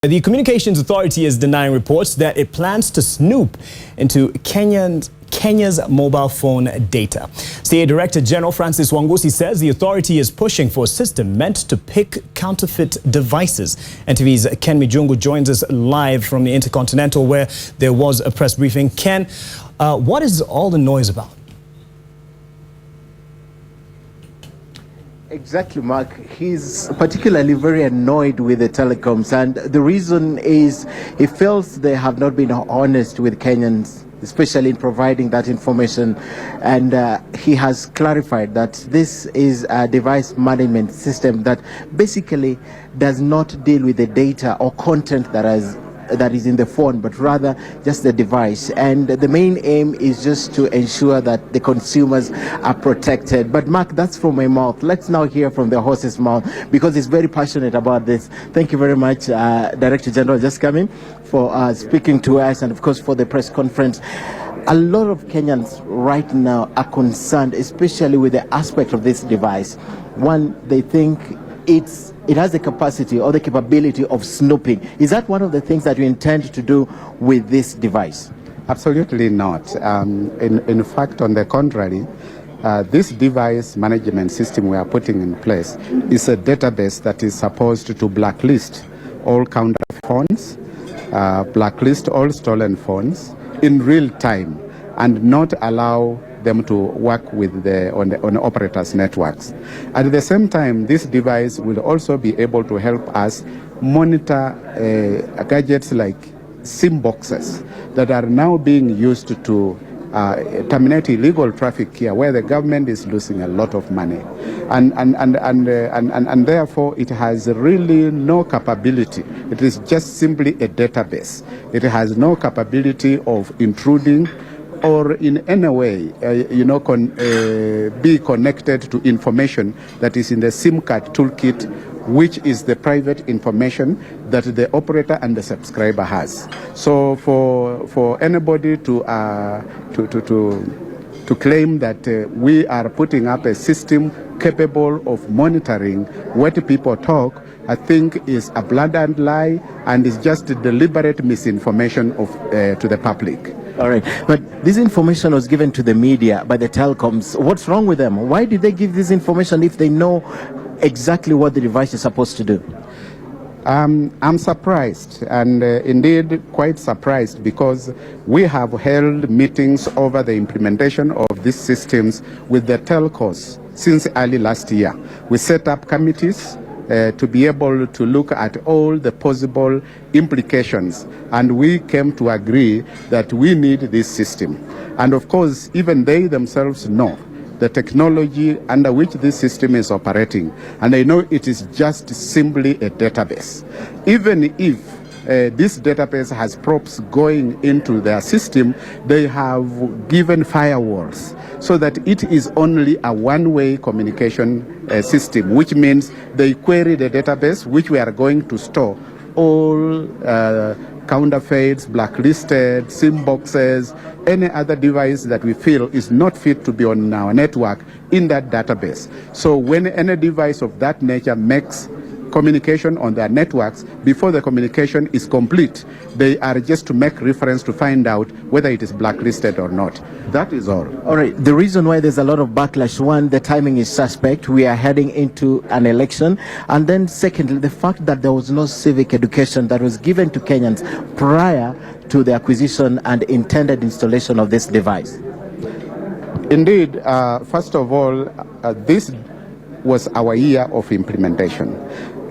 The Communications Authority is denying reports that it plans to snoop into Kenya's mobile phone data. CA Director General Francis Wangusi says the authority is pushing for a system meant to pick counterfeit devices. NTV's Ken Mijungu joins us live from the Intercontinental, where there was a press briefing. Ken, what is all the noise about? Exactly, Mark. He's particularly very annoyed with the telecoms, and the reason is he feels they have not been honest with Kenyans, especially in providing that information. And he has clarified that this is a device management system that basically does not deal with the data or content that is in the phone, but rather just the device. And the main aim is just to ensure that the consumers are protected. But Mark, that's from my mouth. Let's now hear from the horse's mouth, because he's very passionate about this. Thank you very much, Director General, just coming for speaking to us, and of course for the press conference. A lot of Kenyans right now are concerned, especially with the aspect of this device. One, they think it has the capacity or the capability of snooping. Is that one of the things that you intend to do with this device? Absolutely not. In fact, on the contrary, this device management system we are putting in place is a database that is supposed to blacklist all counterfeit phones, blacklist all stolen phones in real time, and not allow them to work with on operators' networks. At the same time, this device will also be able to help us monitor gadgets like SIM boxes that are now being used to terminate illegal traffic here, where the government is losing a lot of money, and therefore it has really no capability. It is just simply a database. It has no capability of intruding or in any way, be connected to information that is in the SIM card toolkit, which is the private information that the operator and the subscriber has. So for anybody to claim that we are putting up a system capable of monitoring what people talk, I think is a blatant lie, and is just deliberate misinformation to the public. All right, but this information was given to the media by the telecoms. What's wrong with them? Why did they give this information if they know exactly what the device is supposed to do? I'm surprised, and indeed quite surprised, because we have held meetings over the implementation of these systems with the telcos since early last year. We set up committees to be able to look at all the possible implications, and we came to agree that we need this system. And of course, even they themselves know the technology under which this system is operating, and they know it is just simply a database. Even if this database has props going into their system, they have given firewalls so that it is only a one-way communication system, which means they query the database, which we are going to store all counterfeits, blacklisted, SIM boxes, any other device that we feel is not fit to be on our network in that database. So when any device of that nature makes communication on their networks, before the communication is complete, they are just to make reference to find out whether it is blacklisted or not. That is all. All right. The reason why there's a lot of backlash, one, the timing is suspect. We are heading into an election. And then secondly, the fact that there was no civic education that was given to Kenyans prior to the acquisition and intended installation of this device. Indeed, first of all, this was our year of implementation.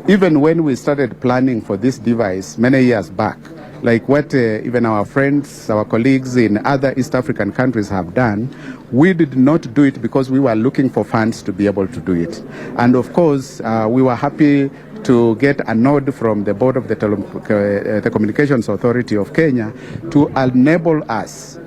Even when we started planning for this device many years back, like what even our friends, our colleagues in other East African countries have done, we did not do it because we were looking for funds to be able to do it. And of course, we were happy to get a nod from the board of the Communications Authority of Kenya to enable us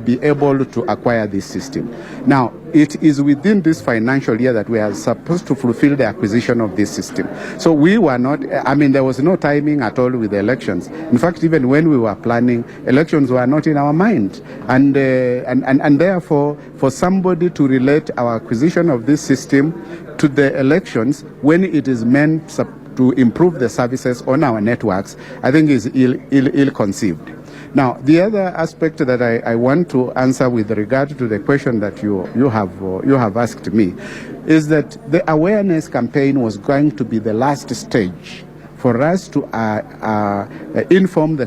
be able to acquire this system. Now, it is within this financial year that we are supposed to fulfill the acquisition of this system. So we were not, there was no timing at all with the elections. In fact, even when we were planning, elections were not in our mind. And therefore, for somebody to relate our acquisition of this system to the elections when it is meant to improve the services on our networks, I think is ill-conceived. Now, the other aspect that I want to answer with regard to the question that you have asked me is that the awareness campaign was going to be the last stage for us to inform the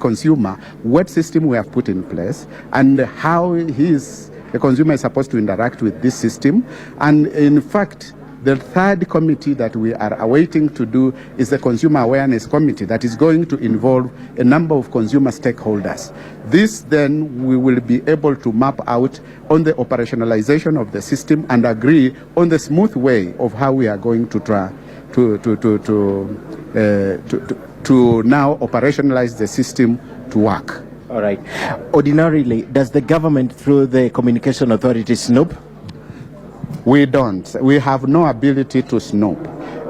consumer what system we have put in place and how the consumer is supposed to interact with this system. And in fact, the third committee that we are awaiting to do is the Consumer Awareness Committee that is going to involve a number of consumer stakeholders. This then we will be able to map out on the operationalization of the system and agree on the smooth way of how we are going to try to now operationalize the system to work. All right. Ordinarily, does the government through the communication authority snoop? We don't. We have no ability to snoop.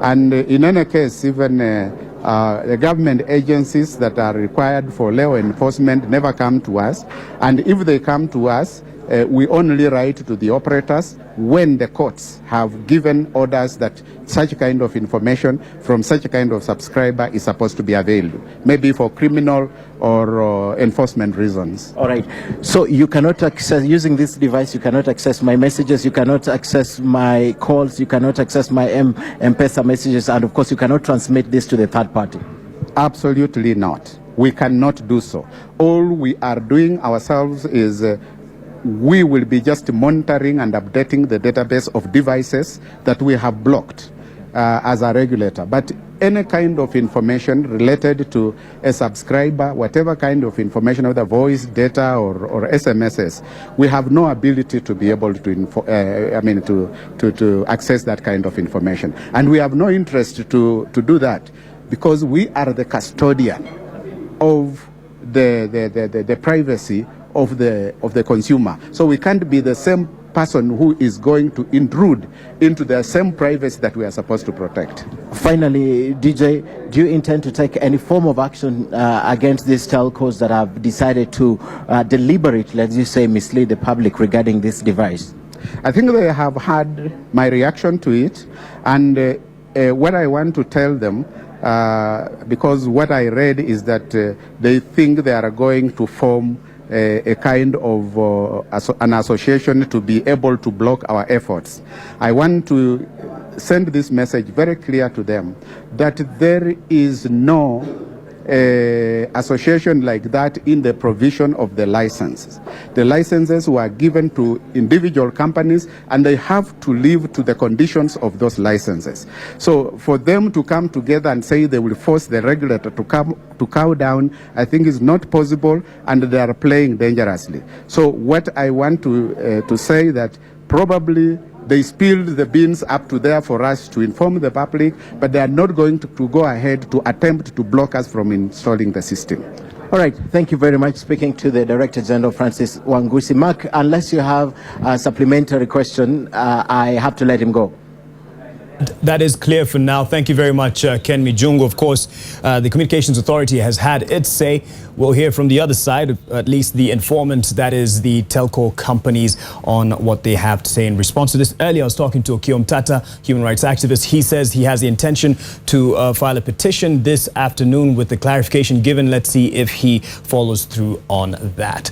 And in any case, even the government agencies that are required for law enforcement never come to us. And if they come to us, we only write to the operators when the courts have given orders that such kind of information from such a kind of subscriber is supposed to be available, maybe for criminal or enforcement reasons. All right. So you cannot access, using this device, you cannot access my messages, you cannot access my calls, you cannot access my M-Pesa messages, and of course you cannot transmit this to the third party. Absolutely not. We cannot do so. All we are doing ourselves is we will be just monitoring and updating the database of devices that we have blocked as a regulator. But any kind of information related to a subscriber, whatever kind of information, whether voice, data, or SMSs, we have no ability to be able to access that kind of information. And we have no interest to do that because we are the custodian of the privacy of the consumer. So we can't be the same person who is going to intrude into the same privacy that we are supposed to protect. Finally, DJ, do you intend to take any form of action against these telcos that have decided to deliberately, let's just say, mislead the public regarding this device? I think they have had my reaction to it, and what I want to tell them, because what I read is that they think they are going to form a kind of an association to be able to block our efforts. I want to send this message very clear to them that there is no association like that in the provision of the licenses. The licenses were given to individual companies and they have to live to the conditions of those licenses. So for them to come together and say they will force the regulator to cow down, I think is not possible, and they are playing dangerously. So what I want to say that probably they spilled the beans up to there for us to inform the public, but they are not going to go ahead to attempt to block us from installing the system. All right, thank you very much. Speaking to the Director General, Francis Wangusi. Mark, unless you have a supplementary question, I have to let him go. That is clear for now. Thank you very much, Ken Mijungu. Of course, the Communications Authority has had its say. We'll hear from the other side, at least the informant, that is the telco companies, on what they have to say in response to this. Earlier, I was talking to Okiom Tata, human rights activist. He says he has the intention to file a petition this afternoon with the clarification given. Let's see if he follows through on that.